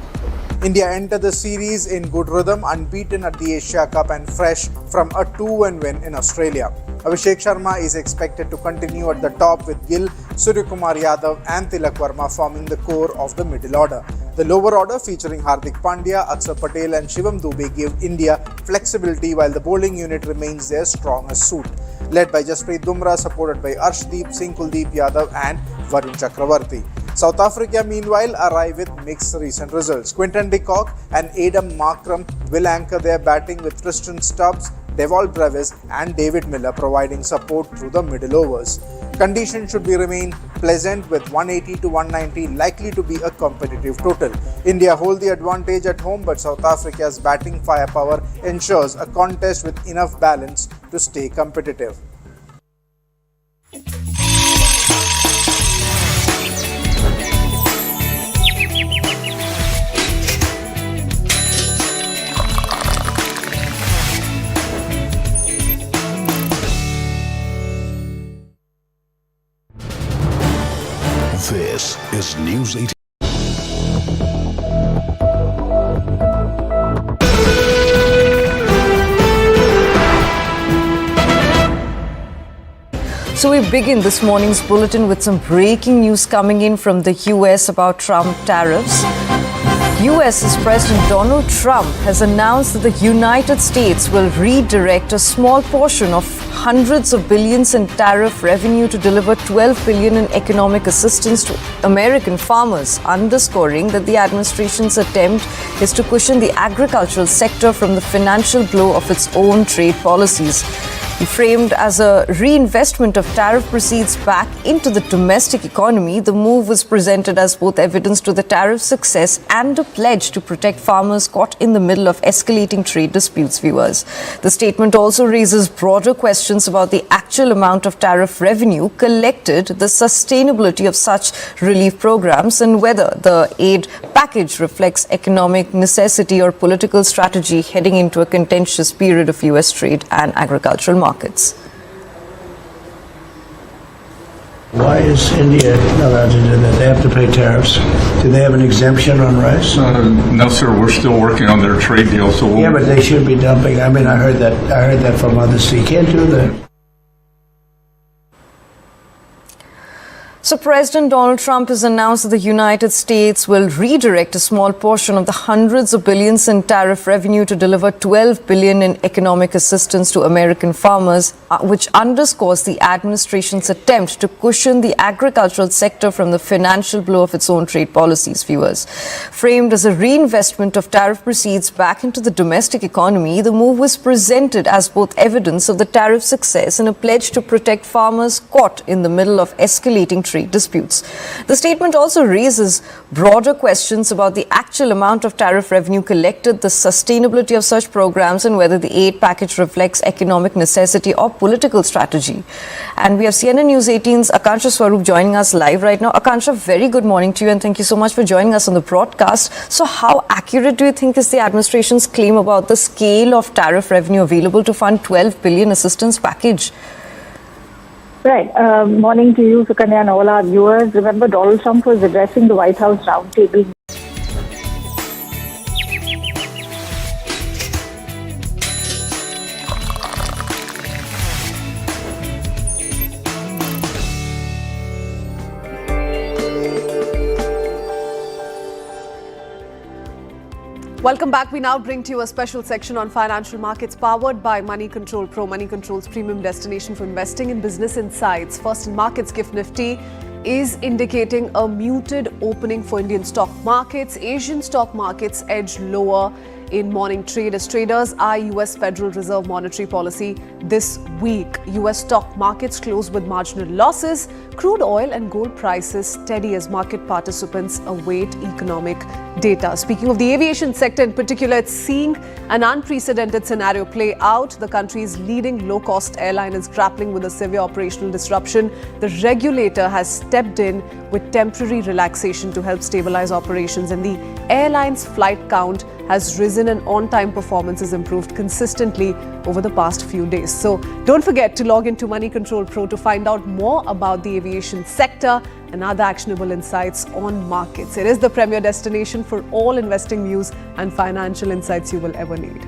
India enter the series in good rhythm, unbeaten at the Asia Cup and fresh from a 2-1 win in Australia. Abhishek Sharma is expected to continue at the top with Gill, Suryakumar Yadav and Tilak Verma forming the core of the middle order. The lower order featuring Hardik Pandya, Akshar Patel and Shivam Dube give India flexibility while the bowling unit remains their strongest suit. Led by Jasprit Bumrah, supported by Arshdeep Singh, Kuldeep Yadav and Varun Chakravarti. South Africa meanwhile arrive with mixed recent results. Quinton de Kock and Adam Markram will anchor their batting with Tristan Stubbs, Devol Brevis and David Miller providing support through the middle overs. Conditions should remain pleasant with 180 to 190 likely to be a competitive total. India hold the advantage at home, but South Africa's batting firepower ensures a contest with enough balance to stay competitive. This is News 18. So we begin this morning's bulletin with some breaking news coming in from the US about Trump tariffs. US's President Donald Trump has announced that the United States will redirect a small portion of hundreds of billions in tariff revenue to deliver $12 billion in economic assistance to American farmers, underscoring that the administration's attempt is to cushion the agricultural sector from the financial blow of its own trade policies. Framed as a reinvestment of tariff proceeds back into the domestic economy, the move was presented as both evidence to the tariff success and a pledge to protect farmers caught in the middle of escalating trade disputes, viewers. The statement also raises broader questions about the actual amount of tariff revenue collected, the sustainability of such relief programs, and whether the aid package reflects economic necessity or political strategy heading into a contentious period of US trade and agricultural markets. Why is India allowed to do that? They have to pay tariffs. Do they have an exemption on rice? No, sir. We're still working on their trade deal. So yeah, but they should be dumping. I mean, I heard that from others. So you can't do that. So President Donald Trump has announced that the United States will redirect a small portion of the hundreds of billions in tariff revenue to deliver $12 billion in economic assistance to American farmers, which underscores the administration's attempt to cushion the agricultural sector from the financial blow of its own trade policies, viewers. Framed as a reinvestment of tariff proceeds back into the domestic economy, the move was presented as both evidence of the tariff success and a pledge to protect farmers caught in the middle of escalating trade disputes. The statement also raises broader questions about the actual amount of tariff revenue collected, the sustainability of such programs, and whether the aid package reflects economic necessity or political strategy. And we have CNN News 18's Akansha Swaroop joining us live right now. Akansha, very good morning to you and thank you so much for joining us on the broadcast. So how accurate do you think is the administration's claim about the scale of tariff revenue available to fund $12 billion assistance package? Right. Morning to you, Sukanya, and all our viewers. Remember, Donald Trump was addressing the White House roundtable. Welcome back. We now bring to you a special section on financial markets powered by Money Control Pro, Money Control's premium destination for investing in business insights. First in markets, GIFT Nifty is indicating a muted opening for Indian stock markets. Asian stock markets edged lower in morning trade as traders eye US Federal Reserve monetary policy this week. US stock markets closed with marginal losses. Crude oil and gold prices steady as market participants await economic data. Speaking of the aviation sector in particular, it's seeing an unprecedented scenario play out. The country's leading low-cost airline is grappling with a severe operational disruption. The regulator has stepped in with temporary relaxation to help stabilize operations, and the airline's flight count has risen and on-time performance has improved consistently over the past few days. So don't forget to log into Money Control Pro to find out more about the aviation sector and other actionable insights on markets. It is the premier destination for all investing news and financial insights you will ever need.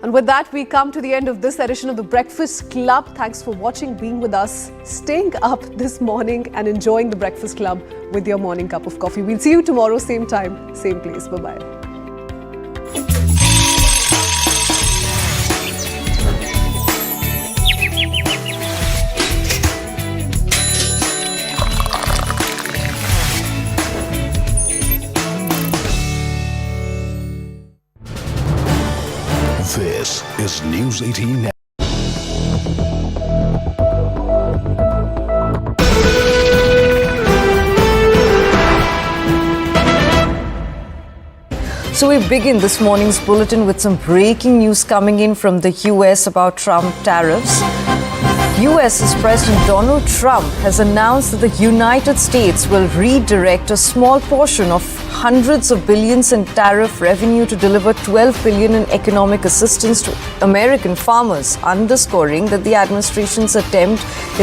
And with that, we come to the end of this edition of The Breakfast Club. Thanks for watching, being with us, staying up this morning and enjoying The Breakfast Club with your morning cup of coffee. We'll see you tomorrow, same time, same place. Bye-bye. This is News 18 Network. So we begin this morning's bulletin with some breaking news coming in from the US about Trump tariffs. US's President Donald Trump has announced that the United States will redirect a small portion of hundreds of billions in tariff revenue to deliver $12 billion in economic assistance to American farmers, underscoring that the administration's attempt is